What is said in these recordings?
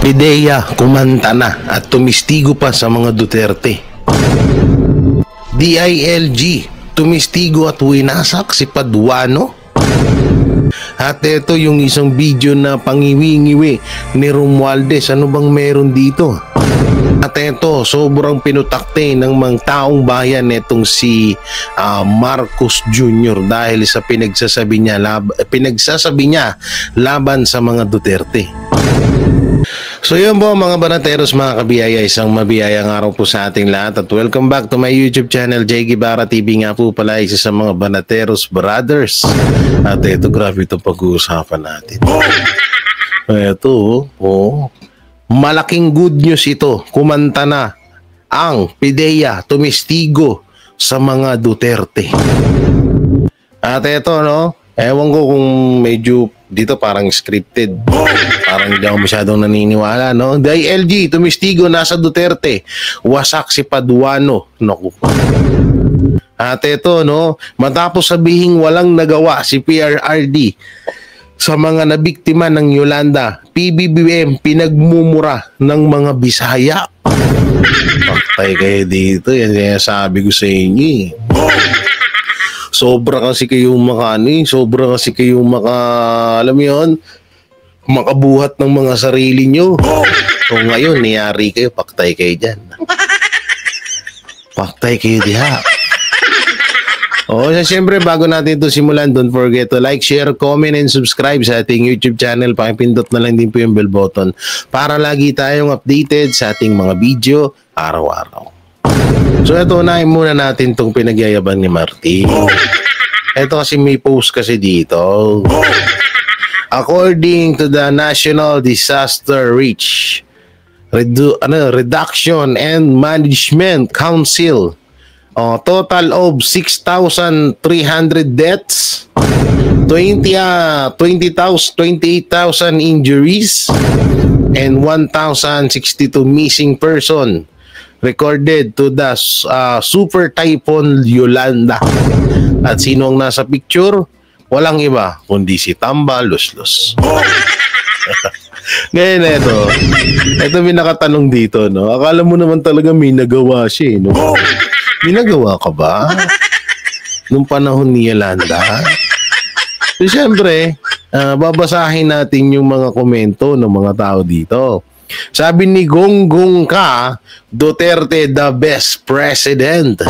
PIDEA kumanta na at tumistigo pa sa mga Duterte. DILG tumistigo at winasak si Paduano. At ito yung isang video na pangiwi-ngiwi ni Romualdez. Ano bang meron dito? At ito, sobrang pinutakte ng mga taong bayan netong si Marcos Jr. dahil sa pinagsasabi niya laban sa mga Duterte. So yun po mga banateros, mga kabiyaya, isang mabiyayang araw po sa ating lahat at welcome back to my YouTube channel, Jay Guevara TV nga po pala, isa sa mga banateros brothers. At ito, grabe itong pag-uusapan natin. Ito, malaking good news ito, kumanta na ang PIDEA tumistigo sa mga Duterte. At ito, ewan ko kung medyo dito parang scripted. Parang hindi ako masyadong naniniwala, DILG, tumistigo, nasa Duterte. Wasak si Paduano. Naku. At ito, matapos sabihing walang nagawa si PRRD sa mga nabiktima ng Yolanda, PBBM pinagmumura ng mga Bisaya. Patay kayo dito. Yan kaya sabi ko sa inyo. Sobra kasi kayong alam mo yun, makabuhat ng mga sarili nyo. So ngayon, niyari kayo, paktay kayo dyan. Paktay kayo diha. Siyempre, bago natin ito simulan, don't forget to like, share, comment, and subscribe sa ating YouTube channel. Pakipindot na lang din po yung bell button para lagi tayong updated sa ating mga video araw-araw. So ito, unahin muna natin itong pinagyayabang ni Martin. Ito kasi may post kasi dito. According to the National Disaster Risk Reduction and Management Council, total of 6,300 deaths, 28,000 injuries, and 1,062 missing person recorded to the Super Typhoon Yolanda. At sino ang nasa picture? Walang iba kundi si Tamba Luslos. Ngayon ito may nakatanong dito, Akala mo naman talaga may nagawa siya, May nagawa ka ba nung panahon ni Yolanda? So siyempre, babasahin natin yung mga komento ng mga tao dito. Sabi ni Gonggong Ka, Duterte the best president.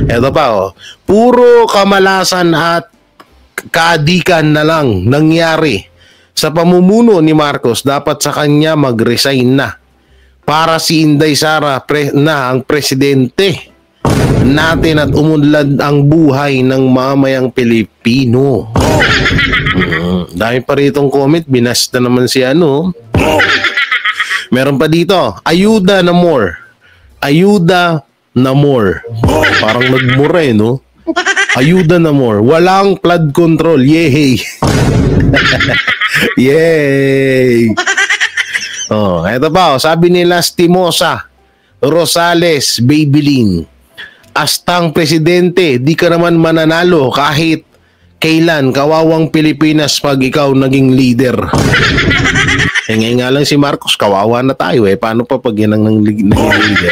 Ito pa, puro kamalasan at kaadikan na lang nangyari sa pamumuno ni Marcos. Dapat sa kanya mag-resign na para si Inday Sara na ang presidente natin at umunlad ang buhay ng mamayang Pilipino. Dahil pa ritong comment, binas na naman si Meron pa dito, ayuda na more. Ayuda na more. Parang nagmura Ayuda na more. Walang flood control. Yay! Yay! Eto pa, sabi ni Lastimosa Rosales Babylin, astang presidente, di ka naman mananalo kahit kailan, kawawang Pilipinas pag ikaw naging leader. Ngayon nga lang si Marcos, kawawa na tayo Paano pa pag yan ang leader?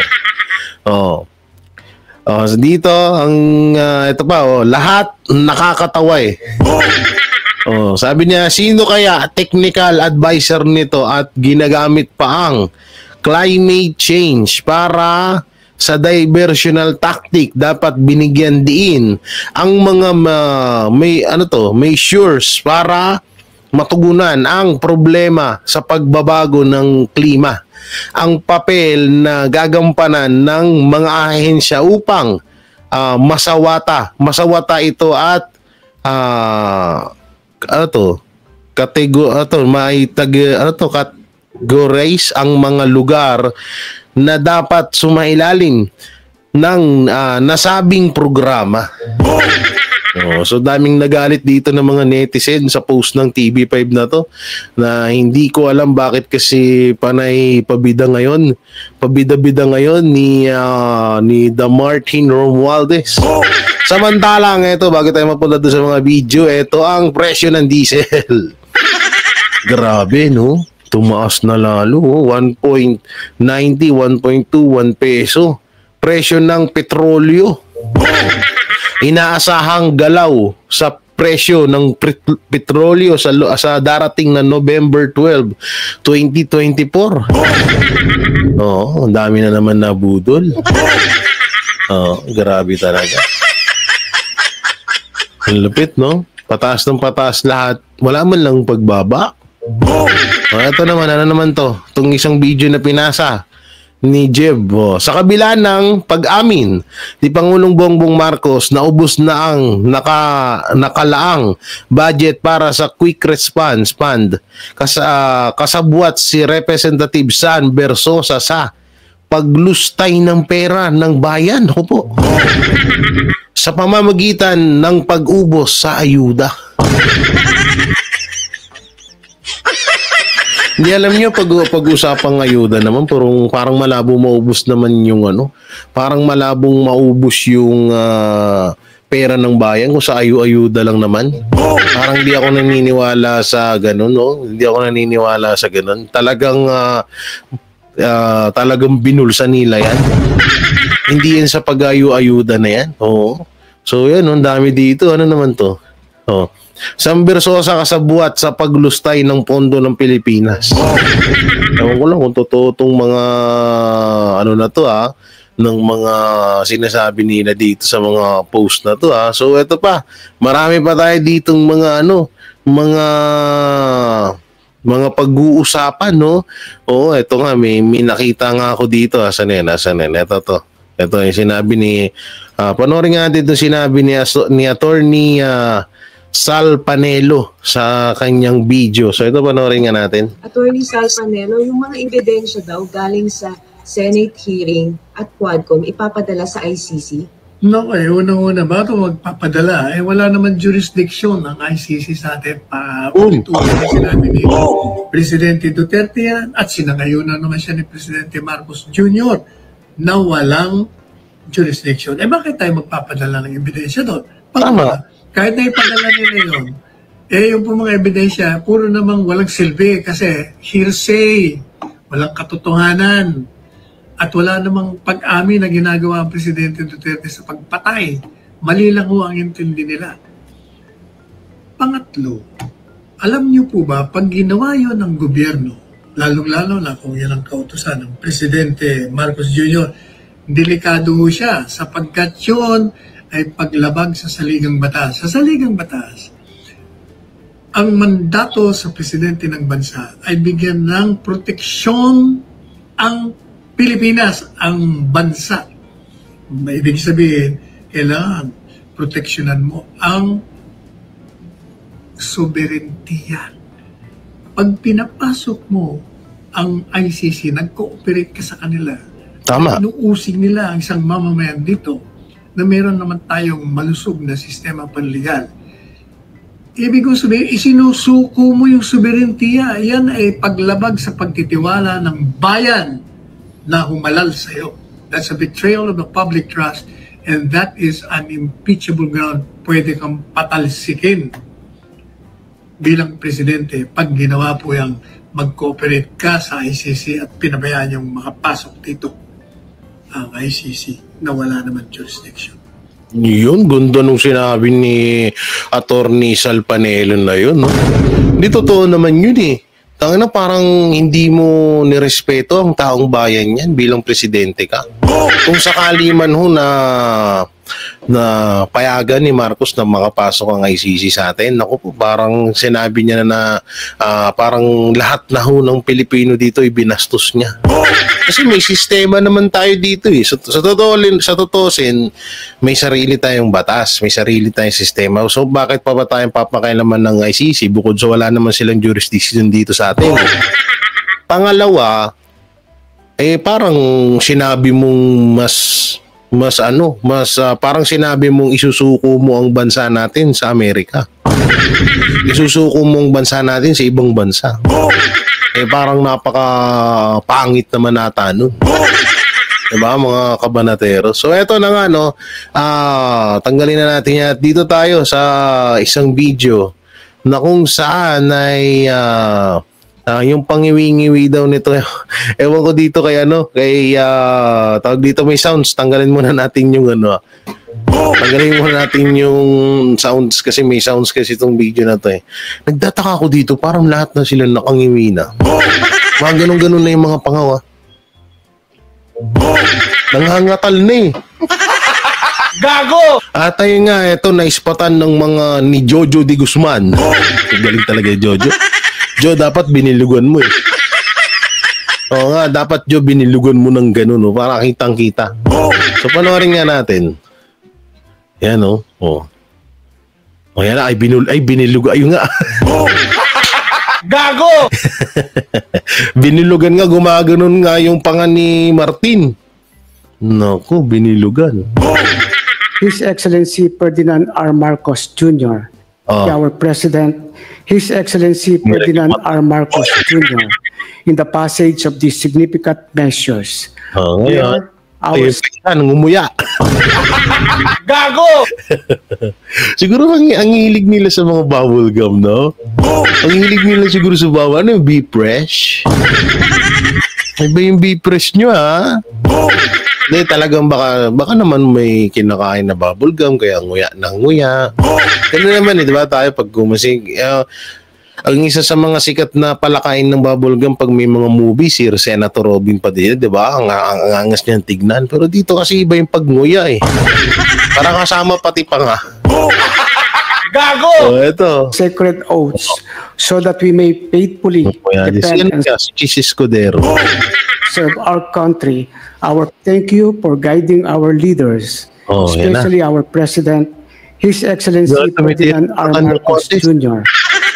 So dito, ito pa, lahat nakakatawa sabi niya, sino kaya technical advisor nito at ginagamit pa ang climate change para sa diversional tactic? Dapat binigyan diin ang mga measures para matugunan ang problema sa pagbabago ng klima. Ang papel na gagampanan ng mga ahensya upang masawata ito at categorize ang mga lugar na dapat sumailalim ng nasabing programa. So daming nagalit dito ng mga netizen sa post ng TV5 na to, na hindi ko alam bakit kasi panay pabida-bida ngayon ni The Martin Romualdez. Samantalang ito, bago tayo mapunta doon sa mga video, ito ang presyo ng diesel. Grabe, Tumaas na lalo, 1.90, 1.21 peso. Presyo ng petrolyo. Inaasahang galaw sa presyo ng petrolyo sa darating na November 12, 2024. Oo, ang dami na naman nabudol. Oo, grabe talaga. Ang lupit, no? Pataas ng pataas lahat. Wala man lang pagbaba. Ito naman, ano naman to? Itong isang video na pinasa ni Jeb. Sa kabila ng pag-amin ni Pangulong Bongbong Marcos na ubos na ang nakalaang budget para sa Quick Response Fund, kasabwat si Representative San Bersosa sa paglustay ng pera ng bayan. Ako po. Sa pamamagitan ng pag-ubos sa ayuda. Hindi, alam niyo, pag-usapang ayuda naman, parang malabo maubos naman yung parang malabong maubos yung pera ng bayan kung sa ayuda lang naman. Parang hindi ako naniniwala sa ganun, no? Hindi ako naniniwala sa ganun. Talagang binulsa nila yan. Hindi yan sa pag-ayuda na yan. Oo. So yan, ang dami dito. Ano naman to? Oh. San Bersosa kasabwat sa paglustay ng pondo ng Pilipinas. Ewan ko lang kung totoo itong mga ng mga sinasabi nila dito sa mga post na to. So ito pa, marami pa tayo ditong mga pag-uusapan, no? Oo, ito nga, may nakita nga ako dito. Asan yan? Ito to. Ito yung sinabi ni panoorin nga natin itong sinabi ni Attorney Sal Panelo sa kanyang video. So ito, panoorin nga natin. Attorney Sal Panelo, yung mga ebidensya daw galing sa Senate hearing at Quadcom ipapadala sa ICC? No, unang-una, bago magpapadala, wala naman jurisdiction ng ICC sa atin pa tulad na sinabi ni Presidente Duterte yan at sinangayunan naman siya ni Presidente Marcos Jr. na walang jurisdiction. Bakit tayo magpapadala ng ebidensya doon? Tama. Kahit na ipadala nila yun, yung po mga ebidensya, puro namang walang silbi kasi hearsay, walang katotohanan, at wala namang pag-amin na ginagawa ang Presidente Duterte sa pagpatay. Mali lang ho ang intindi nila. Pangatlo, alam niyo po ba, pag ginawa yun ng gobyerno, lalong-lalo na kung yan ang kautusan ng Presidente Marcos Jr., delikado ho siya sapagkat yun ay paglabag sa saligang batas. Sa saligang batas, ang mandato sa presidente ng bansa ay bigyan ng proteksyon ang Pilipinas, ang bansa. Ibig sabihin, kailangan proteksyonan mo ang soberentiya. Pag pinapasok mo ang ICC, nag-cooperate ka sa kanila. Tama. Inuusig nila ang isang mamamayan dito na meron naman tayong malusog na sistema panligal. Ibig ko sabihin, isinusuko mo yung soberentiya. Yan ay paglabag sa pagtitiwala ng bayan na humalal sa iyo. That's a betrayal of the public trust and that is an impeachable ground. Pwede kang patalsikin bilang presidente pag ginawa po yung mag-cooperate ka sa ICC at pinabayaan yung makapasok dito ang ICC na wala naman jurisdiction. Yun, ganda nung sinabi ni Attorney Sal Panelo na yun, no? Hindi totoo naman yun eh. Tangina, parang hindi mo nirespeto ang taong bayan yan bilang presidente ka. Kung sakali man ho na payagan ni Marcos na makapasok ang ICC sa atin, naku po, parang sinabi niya na parang lahat na ho ng Pilipino dito ibinastos niya. Kasi may sistema naman tayo dito eh. Sa totoosin, may sarili tayong batas, may sarili tayong sistema. So bakit pa ba tayong papakailaman ng ICC bukod sa wala naman silang jurisdiction dito sa atin? Pangalawa, parang sinabi mong parang sinabi mong isusuko mo ang bansa natin sa Amerika. Isusuko mo ang bansa natin sa ibang bansa. Parang napaka-pangit naman nata nun. Diba, mga kabanatero? So, eto na nga, no? Tanggalin na natin yan. Dito tayo sa isang video na kung saan ay Yung pangiwi-ngiwi daw nito. Ewan ko dito kay tawag dito may sounds. Tanggalin muna natin yung Tanggalin muna natin yung sounds kasi may sounds kasi itong video na to eh. Nagtataka ako dito, parang lahat na sila nakangiwi na. Mga ganun-ganun na yung mga pangawa. Nangangatal na eh. Gago! At ayun nga, ito naispatan ng mga ni Jojo Di Guzman. Galing talaga Jojo. Jo, dapat binilugan mo eh. Oo nga, dapat Jo, binilugan mo ng ganun, para kitang-kita. So, panoorin nga natin. Yan, O, yan na, binilugan. Ayun nga. Gago! Binilugan nga, gumaganon nga yung panga ni Martin. Naku, binilugan. His Excellency Ferdinand R. Marcos Jr., our President, His Excellency Ferdinand R. Marcos Jr., in the passage of these significant measures. Ngayon, ngumuya. Gago! Siguro ang hilig nila sa mga bubble gum, no? Ang hilig nila siguro sa bubble. Ano yung Be Fresh? Iba yung Be Fresh nyo, ha? Hindi, talagang baka naman may kinakain na bubble gum, kaya nguya na nguya. Ganun naman, di ba? Tayo pag gumasing, ang isa sa mga sikat na palakain ng bubble gum pag may mga movie, si Senator Robin Padilla, di ba? Ang angas niyang tignan. Pero dito kasi iba yung pagnguya eh. Parang kasama pati pa nga. Gago! So, ito. Sacred oaths, so that we may faithfully defend and si Escudero. serve our country. Thank you for guiding our leaders, especially our President, His Excellency Ferdinand R. Marcos Jr.,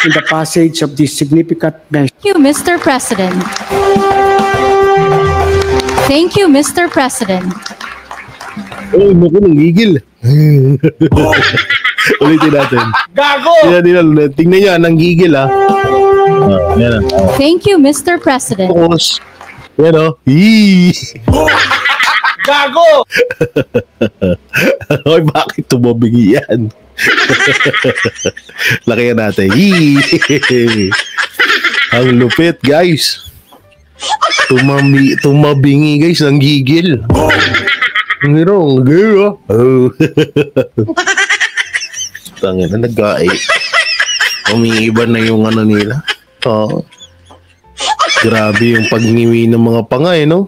in the passage of these significant measures. Thank you, Mr. President. Thank you, Mr. President. Oh, naku, nanggigil. Ulitin natin. Gago! Tingnan nyo, nanggigil ha. Yan. Thank you, Mr. President. Tapos, yan o. Hii! Gago! Oy, bakit tumabingi yan? Lakihan natin. Hii! Ang lupit, guys. Tumabingi, guys. Ang gigil. Ang giro. Oh. Tangin na nag-gae. Umiiba na yung nila. Oo. Grabe yung pagniwi ng mga pangay, no?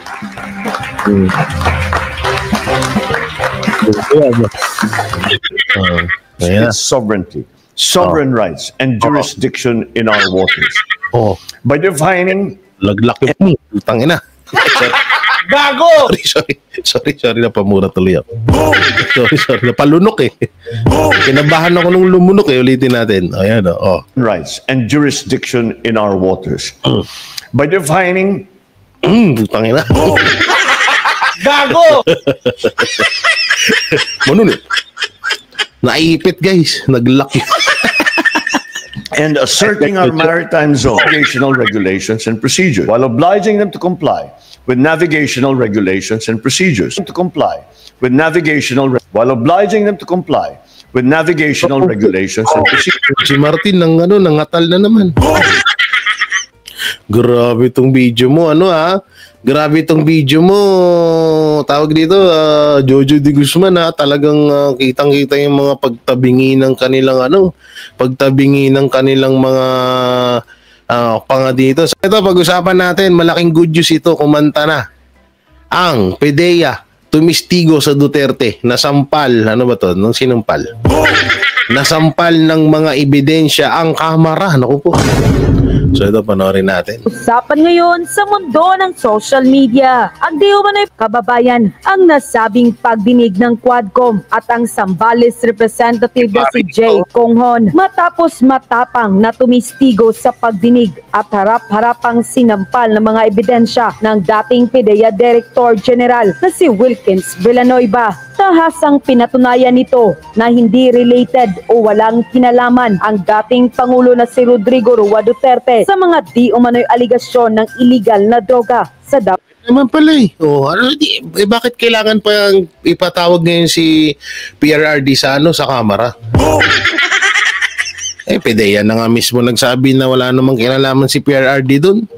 Its sovereignty, sovereign rights, and jurisdiction in our waters. By defining... Laglaki mo. Tangin na. Gago! Sorry, napamura tuloy ako. Sorry, napalunok eh. Kinabahan ako nung lumunok eh. Ulitin natin. Ayan, rights and jurisdiction in our waters. By defining... Tangin na. Gago! Manun eh. Naipit guys. Naglaki. And asserting our maritime zone navigational regulations and procedures while obliging them to comply with navigational regulations and procedures while obliging them to comply with navigational regulations and procedures. Si Martin nangatal na naman. Grabe tong video mo, Grabe tong video mo. Tawag dito, Jojo Di Guzman, talagang kitang-kita yung mga pagtabingi ng kanilang mga panga dito. So ito, pag-usapan natin, malaking good news ito, kumanta na. Ang PDEA tumistigo sa Duterte, nasampal, ano ba to? Nung sinampal? Nasampal ng mga ebidensya ang Kamara. Naku po. So ito, panoorin natin. Usapan ngayon sa mundo ng social media. Ang di umano'y kababayan ang nasabing pagdinig ng Quadcom at ang Zambales representative na si Jay Conghon matapos matapang na tumistigo sa pagdinig at harap-harapang sinampal ng mga ebidensya ng dating PDEA Director General na si Wilkins Villanueva. Tahasang pinatunayan nito na hindi related o walang kinalaman ang dating Pangulo na si Rodrigo Roa Duterte sa mga di umano'y aligasyon ng illegal na droga sa naman pala eh. Bakit kailangan pa ipatawag ngayon si PRRD sa Kamara? PDEA na nga mismo nagsabi na wala namang kinalaman si PRRD doon.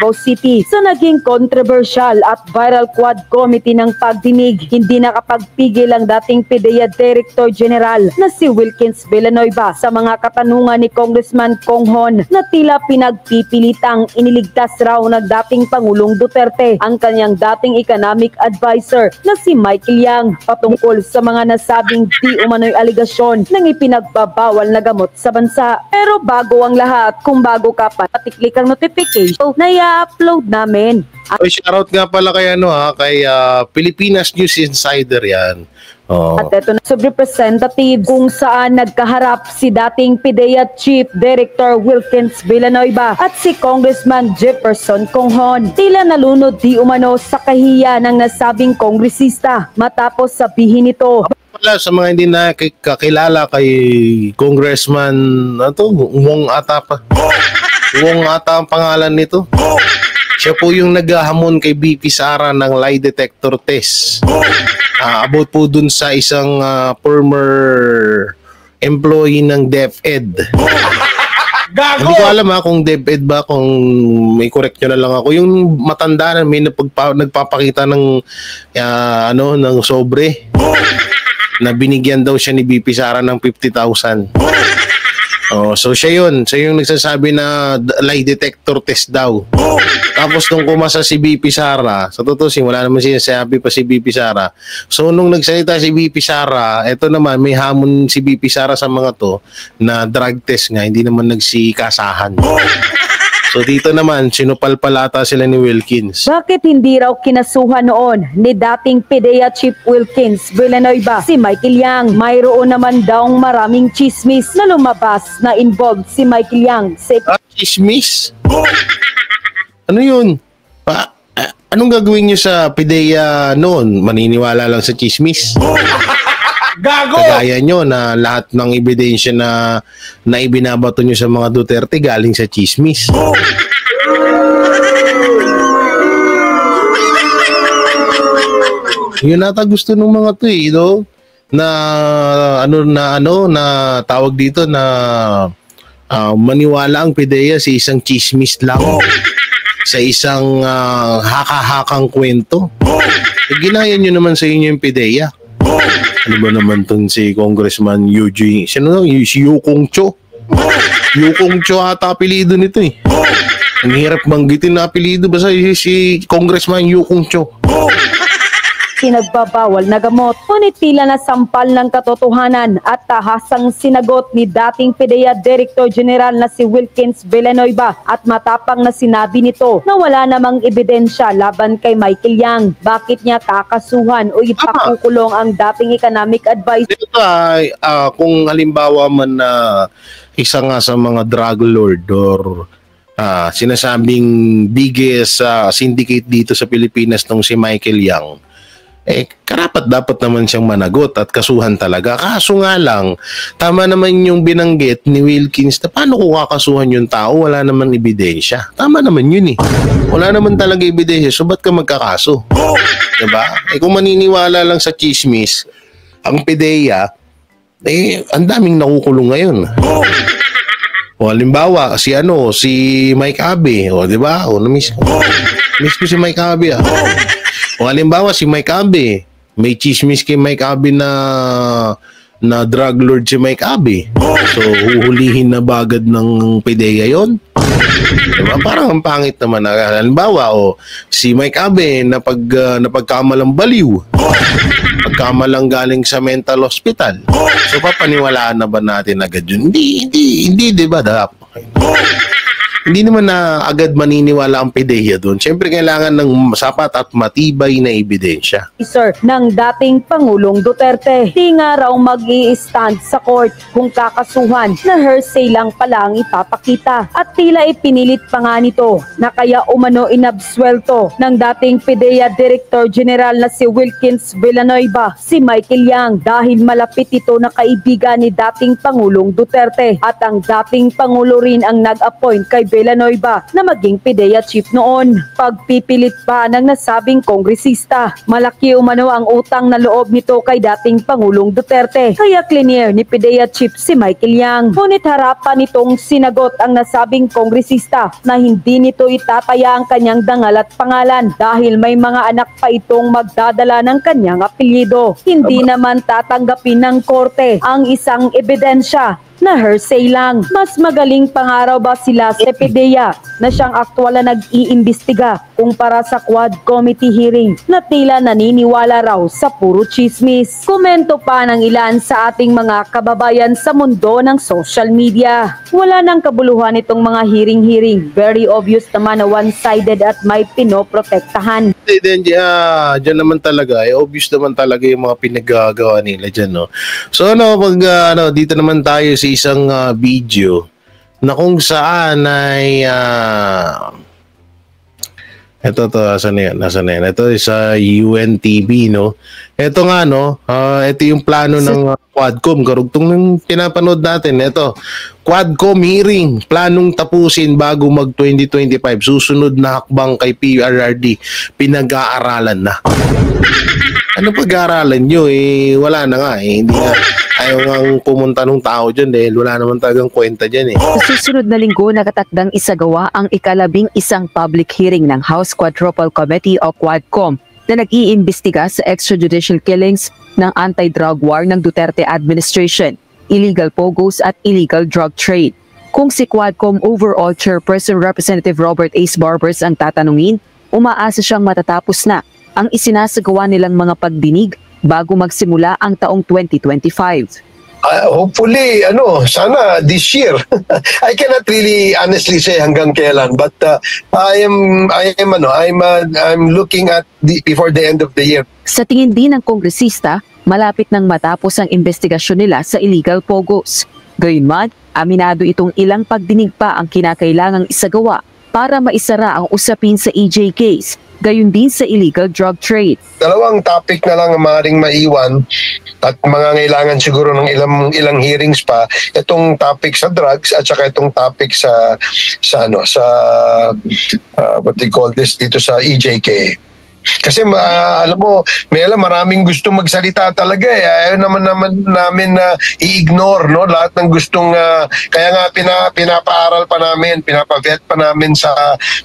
Davao City. Sa naging controversial at viral quad committee ng pagdinig, hindi nakapagpigil ang dating PDEA Director General na si Wilkins Villanueva sa mga katanungan ni Congressman Conghon na tila pinagpipilitang iniligtas raw ng dating Pangulong Duterte ang kanyang dating economic advisor na si Michael Yang patungkol sa mga nasabing di umano'y aligasyon ng ipinagbabawal na gamot sa bansa. Pero bago ang lahat, kung bago ka pa, patiklik ang notification na i-upload namin. Oy, shoutout nga pala kay kay Pilipinas News Insider yan. Oh. At ito na subrepresentative kung saan nagkaharap si dating PDEA Chief Director Wilkins Villanueva at si Congressman Jefferson Conghon. Tila nalunod di umano sa kahiya ng nasabing kongresista matapos sabihin ito. Pala sa mga hindi nakakilala kay Congressman Wong ata pa. Wong ata ang pangalan nito. Siya po yung naghahamon kay BP Sara ng lie detector test. About po dun sa isang former employee ng DepEd. Gago! Hindi ko alam kung DepEd ba, kung may correct nyo na lang ako. Yung matanda na may nagpapakita ng ng sobre na binigyan daw siya ni BP Sara ng 50,000. Oh, so siya yun. Siya yung nagsasabi na lie detector test daw. Tapos nung kumasa si BP Sara, sa totoo wala naman sinasabi pa si BP Sara. So nung nagsalita si BP Sara, eto naman may hamon si BP Sara sa mga to na drug test nga, hindi naman nagsikasahan. So dito naman, sinupalpalata sila ni Wilkins. Bakit hindi raw kinasuhan noon ni dating PDEA Chief Wilkins Villanueva si Michael Yang? Mayroon naman daw maraming chismis na lumabas na involved si Michael Yang. Chismis? Ano yun? Anong gagawin nyo sa PDEA noon? Maniniwala lang sa chismis? Gago! Kagaya nyo na lahat ng ebidensya na ibinabato nyo sa mga Duterte galing sa chismis. Yun ata gusto ng mga to na tawag dito na maniwala ang PDEA sa isang chismis lang. Sa isang haka-hakang kwento. Ginaya nyo naman sa inyo yung PDEA. Ano ba naman itong si Congressman Eugene? Si Yukong Cho. Yukong Cho ata apelido nito eh. Ang hirap banggitin na apelido. Basta si Congressman Yukong Cho. Pinagbabawal na gamot. Ngunit tila na sampal ng katotohanan at tahasang sinagot ni dating PDEA Director General na si Wilkins Villanueva at matapang na sinabi nito na wala namang ebidensya laban kay Michael Yang. Bakit niya kakasuhan o ipakukulong ang dating economic advisor? Ito kung halimbawa man na isa nga sa mga drug lord or sinasabing biggest syndicate dito sa Pilipinas nung si Michael Yang, karapat dapat naman siyang managot at kasuhan talaga. Kaso nga lang, tama naman yung binanggit ni Wilkins na paano ko kakasuhan yung tao, wala naman ebidensya. Tama naman yun eh. Wala naman talaga ebidensya, so ba't ka magkakaso? Diba? Kung maniniwala lang sa chismis, ang PDEA, ang daming nakukulong ngayon. O halimbawa, si Mike Abe, o diba? O miss ko si Mike Abe O halimbawa si Mike Abe, may chismis kay Mike Abe na drug lord si Mike Abe. So huhulihin na bagad ng PDEA yon. Diba? Parang ang pangit naman. Halimbawa, si Mike Abe napagkamalang baliw. Pagkamalang galing sa mental hospital. So papaniwalaan na ba natin agad yun? Hindi, diba? Hindi naman na agad maniniwala ang PDEA doon. Siyempre kailangan ng sapat at matibay na ebidensya. Sir, ng dating Pangulong Duterte, di nga raw mag-i-stand sa court kung kakasuhan na hearsay lang pala ang ipapakita. At tila ipinilit pa nga nito na kaya umano inabswelto ng dating PDEA Director General na si Wilkins Villanueva si Michael Yang dahil malapit ito na kaibigan ni dating Pangulong Duterte at ang dating Pangulo rin ang nag-appoint kay Villanueva na maging PIDEA chief noon. Pagpipilit pa ng nasabing kongresista, malaki umano ang utang na loob nito kay dating Pangulong Duterte. Kaya klinier ni PIDEA chief si Michael Yang. Ngunit harapan nitong sinagot ang nasabing kongresista na hindi nito itataya ang kanyang dangal at pangalan dahil may mga anak pa itong magdadala ng kanyang apelyido. Hindi naman tatanggapin ng korte ang isang ebidensya na hearsay lang. Mas magaling pangaraw ba sila sa PIDEA na siyang aktwal na nag-iimbestiga kumpara sa Quad Committee hearing na tila naniniwala raw sa puro chismis. Komento pa ng ilan sa ating mga kababayan sa mundo ng social media. Wala nang kabuluhan itong mga hearing-hearing. Very obvious naman na one-sided at may pinoprotektahan. Diyan naman talaga, obvious naman talaga yung mga pinagagawa nila dyan, no? So dito naman tayo sa isang video na kung saan ay nasaan na yan? Ito sa UNTV, no? Ito nga, no? Ito yung plano ng Quadcom. Karugtong ng pinapanood natin. Ito, Quadcom hearing. Planong tapusin bago mag-2025. Susunod na hakbang kay PRRD. Pinag-aaralan na. Ano pag-aaralan nyo? Wala na nga. Hindi na. Ayaw nga pumunta ng tao dyan dahil wala naman talagang kwenta dyan. Sa susunod na linggo, nakatakdang isagawa ang ika-11 public hearing ng House Quadruple Committee o Quadcom na nag-iimbestiga sa extrajudicial killings ng anti-drug war ng Duterte administration, illegal pogos at illegal drug trade. Kung si Quadcom overall chairperson Representative Robert Ace Barbers ang tatanungin, umaasa siyang matatapos na ang isinasagawa nilang mga pagdinig bago magsimula ang taong 2025. Hopefully, sana this year. I cannot really honestly say hanggang kailan, but I'm looking at before the end of the year. Sa tingin din ng kongresista, malapit nang matapos ang investigasyon nila sa illegal pogos. Gayunman, aminado itong ilang pagdinig pa ang kinakailangang isagawa para maisara ang usapin sa EJ case. Gayon din sa illegal drug trade. Dalawang topic na lang ang maaaring maiwan at mangangailangan siguro ng ilang hearings pa, itong topic sa drugs at saka itong topic sa what they call this dito sa EJK. Kasi alam mo, maraming gusto magsalita talaga Ayaw naman namin na i-ignore, no? Lahat ng gustong kaya nga pinapaaral pa namin, pinapavet pa namin sa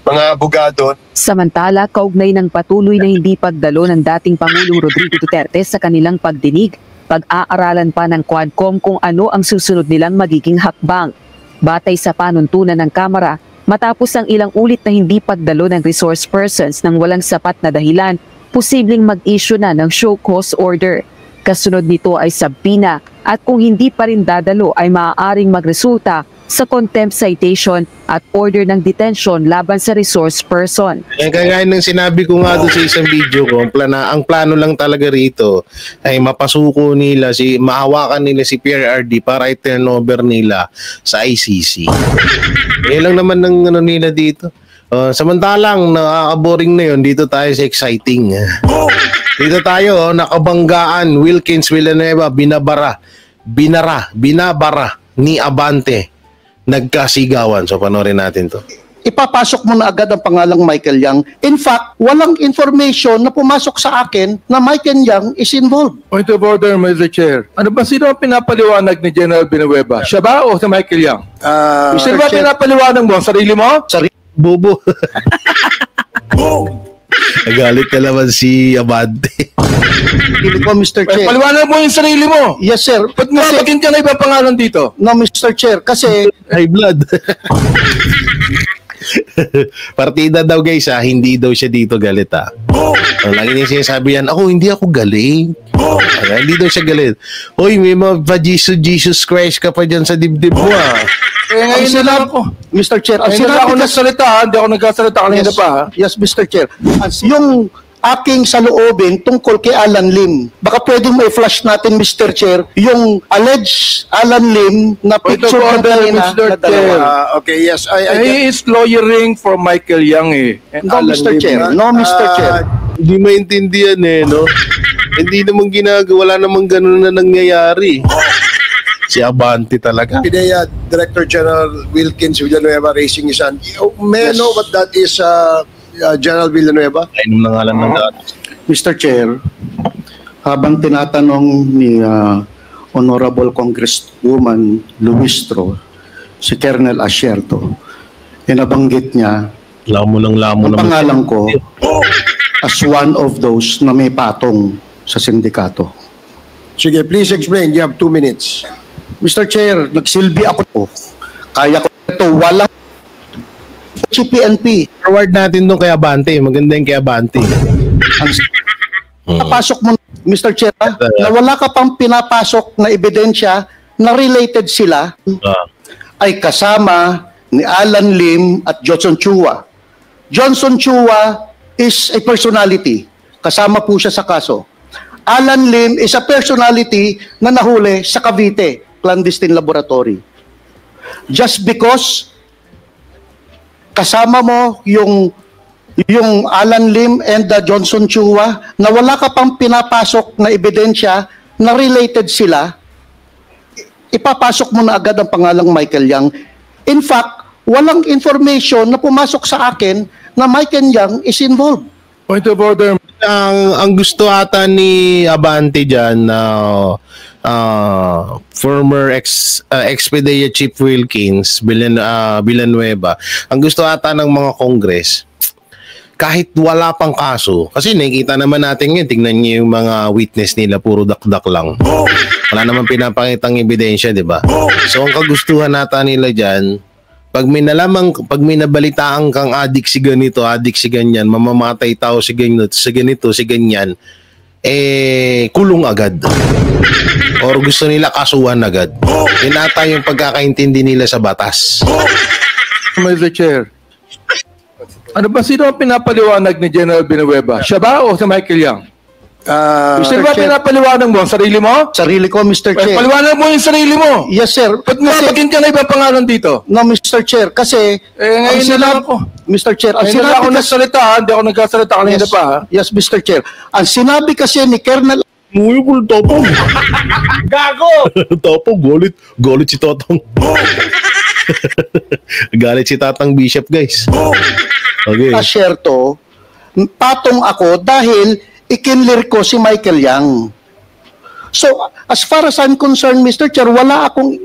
mga abogado. Samantala, kaugnay ng patuloy na hindi pagdalo ng dating Pangulong Rodrigo Duterte sa kanilang pagdinig, pag-aaralan pa ng Quadcom kung ano ang susunod nilang magiging hakbang. Batay sa panuntunan ng Kamara, matapos ang ilang ulit na hindi pagdalo ng resource persons ng walang sapat na dahilan, posibleng mag-issue na ng show cause order. Kasunod nito ay subpoena at kung hindi pa rin dadalo ay maaaring magresulta sa contempt citation at order ng detention laban sa resource person. Kaya ng sinabi ko nga doon sa isang video ko, ang plano lang talaga rito ay mapasuko nila, mahawakan nila si PRRD para i-turnover nila sa ICC. Lang naman ng nila dito. Samantalang nakaka-boring na yun, dito tayo sa exciting. Dito tayo, nakabanggaan, Wilkins Villanueva, binabara ni Abante. Nagkasigawan. So, panoorin natin to. Ipapasok mo na agad ang pangalang Michael Yang. In fact, walang information na pumasok sa akin na Michael Yang is involved. Point of order, Mr. Chair. Ano ba sino ang pinapaliwanag ni General Villanueva? Siya ba o si Michael Yang? Sino ba pinapaliwanag mo? Sarili mo? Bobo. Nagalit ka naman si Abante. Hindi ko, Mr. Chair. Paliwanag mo yung sarili mo. Yes, sir. Ba't masagin ka na ibang pangalan dito? No, Mr. Chair. Kasi high blood. Partida daw guys hindi daw siya dito galit Lagi niya sinasabi yan, hindi ako galit. Hindi daw siya galit. Hoy, may mga Jesus Christ ka pa dyan sa dibdib mo ngayon na lang ako. Mr. Chair, ngayon na ako nagsalita hindi ako nagkasalita kanina pa Yes, Mr. Chair. Yung aking saloobin tungkol kay Alan Lim. Baka pwedeng may flash natin, Mr. Chair, yung alleged Alan Lim na picture na Mr. Chair. Okay, yes. He is lawyering for Michael Yang No, Mr. Chair. No, Mr. Chair. Hindi maintindihan no? Hindi naman ginagawa, wala namang ganun na nangyayari. Si Abante talaga. PIDEA Director General Wilkins Villanueva raising his hand. May I know what that is, General Villanueva? Kainom na nga lang ng datos. Mr. Chair, habang tinatanong ni Honorable Congresswoman Luistro si Colonel Asierto, inabanggit niya Lamo ang pangalan ko as one of those na may patong sa sindikato. Sige, please explain. You have 2 minutes. Mr. Chair, nagsilbi ako. Kaya ko ito, walang PNP. Forward natin doon kay Abante. Maganda yung kay Abante. Napasok mo, Mr. Chair, na wala ka pang pinapasok na ebidensya na related sila ay kasama ni Alan Lim at Johnson Chua. Johnson Chua is a personality. Kasama po siya sa kaso. Alan Lim is a personality na nahuli sa Cavite clandestine laboratory. Just because kasama mo yung Alan Lim and Johnson Chua na wala ka pang pinapasok na ebidensya na related sila, ipapasok mo na agad ang pangalang Michael Yang. In fact, walang information na pumasok sa akin na Michael Yang is involved. Point of order. Ang gusto ata ni Abante dyan na former ex-PIDEA Chief Wilkins Villanueva, ang gusto ata ng mga Congress, kahit wala pang kaso, kasi nakikita naman natin ngayon, tingnan niyo yung mga witness nila, puro dakdak lang. Wala naman pinapakitang ebidensya, di ba? So ang kagustuhan nata nila dyan, pag may nabalitaan kang adik si ganito, adik si ganyan, mamamatay tao si ganito, si ganyan, kulong agad. Or gusto nila kasuhan agad. Yun ata yung pagkakaintindi nila sa batas. Mr. Chair, ano ba, sino ang pinapaliwanag ni General Villanueva? Siya ba o si Michael Yang? Mr. ba pinapaliwanag mo? Sarili mo? Sarili ko, Mr. Chair. Paliwanag mo yung sarili mo. Yes, sir. Ba't mapagin ka na ibang pangalan dito? No, Mr. Chair, kasi ngayon na lang ako. Mr. Chair, ang sinabi ako nagsalita, hindi ako nagkasalita kanina pa. Yes, Mr. Chair. Ang sinabi kasi ni Colonel Topong. Gago! Topong, golit si Totong. Galit si Tatang Bishop, guys. Okay. Asierto, patong ako dahil ikinlir ko si Michael Yang. So, as far as I'm concerned, Mr. Chair, wala akong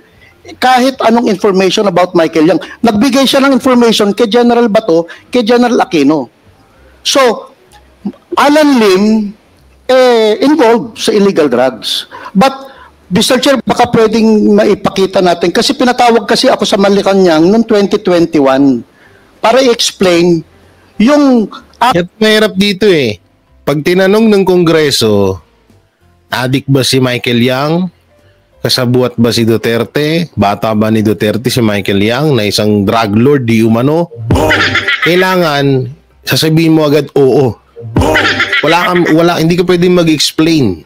kahit anong information about Michael Yang. Nagbigay siya ng information kay General Bato, kay General Aquino. So, Alan Lim, involved sa illegal drugs. But, Mr. Chair, baka pwedeng maipakita natin, kasi pinatawag kasi ako sa Malacanang noong 2021 para i-explain yung... Mahirap dito Pag tinanong ng Kongreso, adik ba si Michael Yang? Kasabuat ba si Duterte? Bata ba ni Duterte si Michael Yang na isang drug lord di umano? Kailangan sasabihin mo agad oo. Hindi ka pwedeng mag-explain.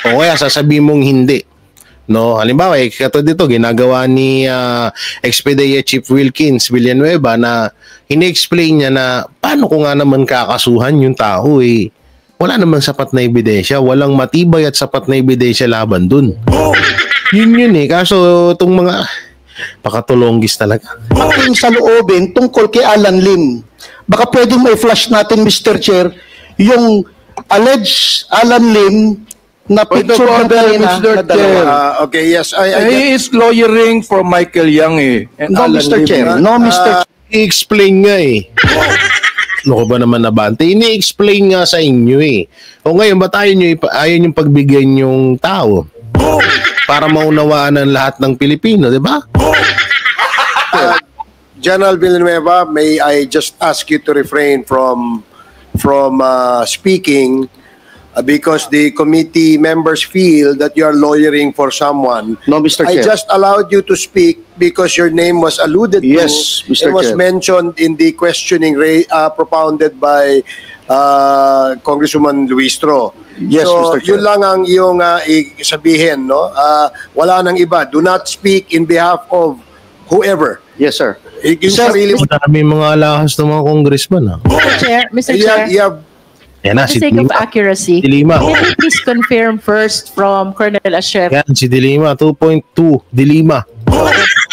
O kaya sasabihin mong hindi. No, halimbawa, katulad dito ginagawa ni ex-PIDEA Chief Wilkins Villanueva na ini-explain niya na paano ko nga naman kakasuhan yung tao wala naman sapat na ebidensya, walang matibay at sapat na ebidensya laban dun. Yun kaso itong mga pakatulonggis talaga. Aking saloobin tungkol kay Alan Lim, baka pwedeng may flash natin, Mr. Chair, yung alleged Alan Lim na picture na dalawa. Okay, yes. He is lawyering for Michael Yang No, Mr. Chair. No, Mr. I-explain nga Ano ba naman Abante? Ini-explain nga sa inyo O ngayon, ba't ayaw nyo pagbigyan yung tao? Para maunawaan ng lahat ng Pilipino, di ba? General Villanueva, may I just ask you to refrain from speaking because the committee members feel that you are lawyering for someone. No, Mr. Chair. I just allowed you to speak because your name was alluded to. Yes, Mr. It was Chair. mentioned in the questioning propounded by Congresswoman Luistro. Yes, so, Mr. Chair. yun lang ang iyong sabihin, no? Wala nang iba. Do not speak in behalf of whoever. Yes, sir. Yung sarili mo. Madami mga alahas ng mga congressman. Mr. Chair, You have Yan na, For si the sake of Dilima. accuracy, Si Dilima. can you please confirm first from Colonel Asher Yan, si Dilima, 2.2, Dilima.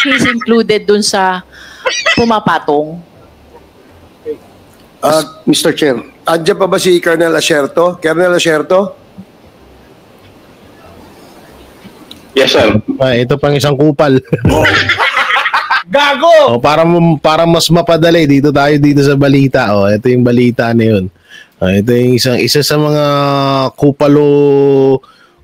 he's included dun sa pumapatong? Mr. Chair, andyan pa ba si Colonel Asierto? Colonel Asierto? Yes, sir. Ito pang isang kupal. Gago! Para mas mapadali, dito tayo dito sa balita. Ito yung balita na yun. Ito yung isa sa mga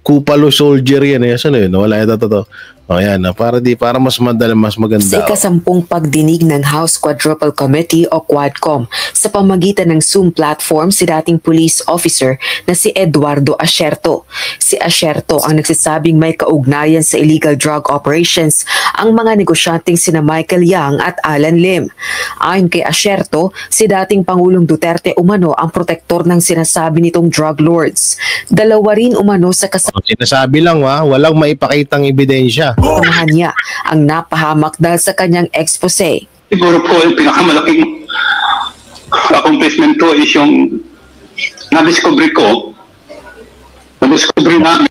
kupalo soldier yan. Ano yun? Wala ito. Yan. Para mas madali, mas maganda. Sa ikasampung pagdinig ng House Quadruple Committee o Quadcom sa pamagitan ng Zoom platform si dating police officer na si Eduardo Asierto. Si Asierto ang nagsasabing may kaugnayan sa illegal drug operations ang mga negosyanteng sina Michael Yang at Alan Lim. Ayon kay Asierto, si dating Pangulong Duterte umano ang protektor ng sinasabi nitong drug lords. Dalawa rin umano sa sinasabi lang walang maipakitang ebidensya. Kasamahan niya ang napahamak dahil sa kanyang expose. Siguro po yung pinakamalaking accomplishment ko is yung na-discovery namin.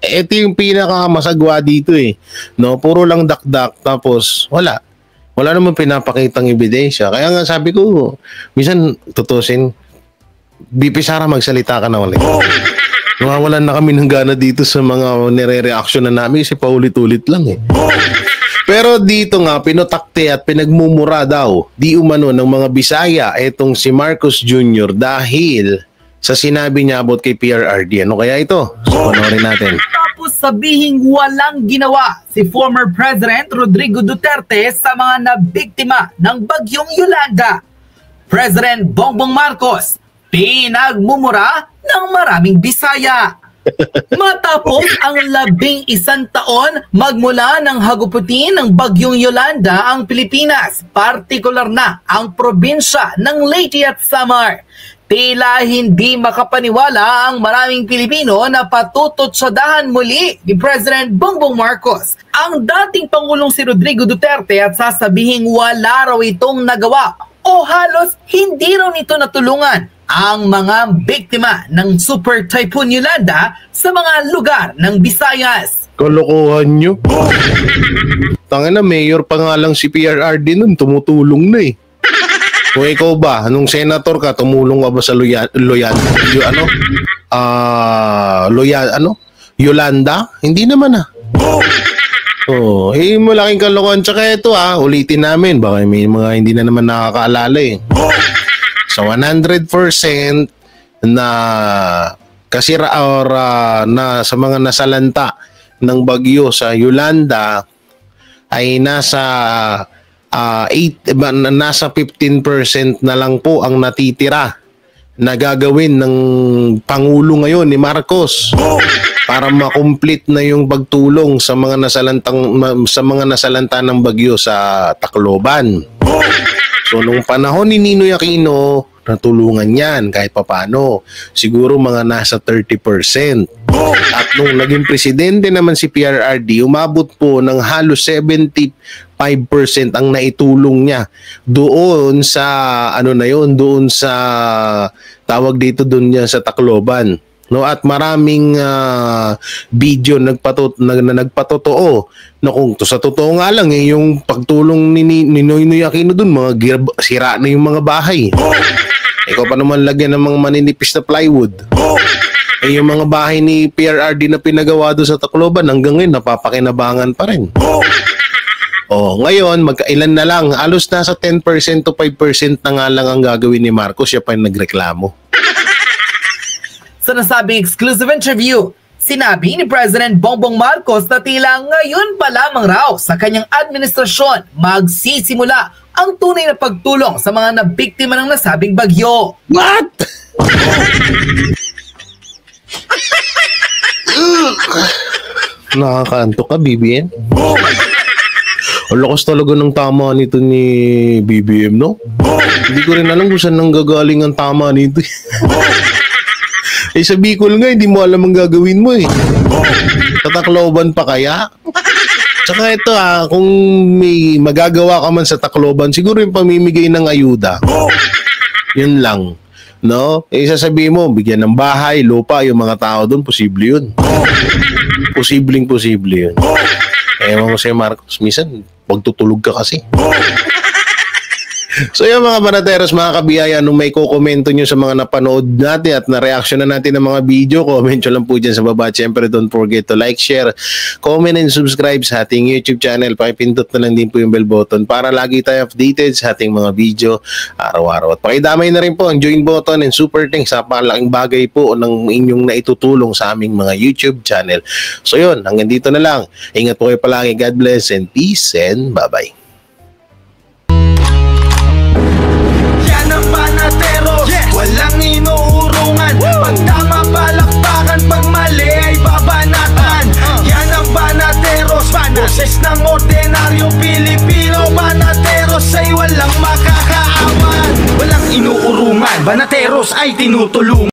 Ito yung pinakamasagwa dito No, puro lang dakdak tapos wala namang pinapakitang ebidensya. Kaya nga sabi ko, minsan tutusin, BP Sara, magsalita ka na ulit. Nawawalan na kami ng gana dito sa mga nire-reaction na namin kasi paulit-ulit lang Pero dito nga, pinotakte at pinagmumura daw, di umano ng mga Bisaya, etong si Marcos Jr. dahil sa sinabi niya about kay PRRD. Ano kaya ito? So, panoorin natin. Tapos sabihing walang ginawa si former President Rodrigo Duterte sa mga nabiktima ng bagyong Yolanda. President Bongbong Marcos, pinagmumura ng maraming Bisaya. Matapos ang 11 taon magmula ng haguputin ng bagyong Yolanda ang Pilipinas, partikular na ang probinsya ng Leyte at Samar. Tila hindi makapaniwala ang maraming Pilipino na patututsadahan muli ni President Bongbong Marcos ang dating Pangulong si Rodrigo Duterte at sasabihing wala raw itong nagawa o halos hindi raw nito natulungan ang mga biktima ng Super Typhoon Yolanda sa mga lugar ng Visayas. Kalokohan nyo. Tangina, mayor pa nga lang si PRRD nun, tumutulong na Kung ikaw ba, nung senator ka, tumulong ka ba sa Yolanda? Hindi naman malaking kalokohan. Tsaka ito ulitin namin, baka may mga hindi na naman nakakaalala So 100% na kasira or na sa mga nasalanta ng bagyo sa Yolanda ay nasa 15% na lang po ang natitira na gagawin ng Pangulo ngayon ni Marcos para makomplete na yung pagtulong sa mga nasalanta ng bagyo sa Tacloban. So, nung panahon ni Ninoy Aquino, natulungan yan kahit papano. Siguro mga nasa 30%. At nung naging presidente naman si PRRD, umabot po ng halos 75% ang naitulong niya doon sa, doon sa, tawag dito doon niya sa Tacloban. No, at maraming video nagpatotoo na kung to sa totoo nga lang yung pagtulong ni Ninoy Aquino dun, sira na yung mga bahay. Ikaw pa naman lagyan ng mga maninipis na plywood. Yung mga bahay ni PRRD na pinagawa doon sa Tacloban hanggang ngayon napapakinabangan pa rin. Ngayon magkailan na lang, halos nasa 10% to 5% na nga lang ang gagawin ni Marcos, siya pa yung nagreklamo. Sa nasabing exclusive interview, sinabi ni President Bongbong Marcos na tila ngayon pa lamang raw sa kanyang administrasyon magsisimula ang tunay na pagtulong sa mga nabiktima ng nasabing bagyo. What? Nakakaantok ka, BBM? Ang lakas talaga ng tama nito ni BBM, no? Hindi ko rin alam kung saan nanggagaling ang tama nito. Sa Bicol nga, hindi mo alam ang gagawin mo Sa Tacloban pa kaya? Tsaka ito kung may magagawa ka man sa Tacloban, siguro yung pamimigay ng ayuda. Yun lang. no? Sasabihin mo, bigyan ng bahay, lupa, yung mga tao doon, posible yun. Posible yun. Ewan ko sa'yo, Marcos, minsan, pagtutulog ka kasi. So yan mga banateros, mga kabiyaya, anong may kukomento nyo sa mga napanood natin at na-reaction na natin ng mga video, comment nyo lang po dyan sa baba. Siyempre, don't forget to like, share, comment, and subscribe sa ating YouTube channel. Pakipindot na lang din po yung bell button para lagi tayo updated sa ating mga video araw-araw. At pakidamay na rin po ang join button and super thanks sa palaking bagay po ng inyong naitutulong sa aming mga YouTube channel. So yun, hanggang dito na lang. Ingat po kayo palagi. God bless and peace and bye-bye. Walang inuurungan. Pag tama palakpakan, pag mali ay babanatan. Yan ang Banateros, boses ng ordinaryong Pilipino. Banateros ay walang makakaawan. Walang inuurungan, Banateros ay tinutulungan.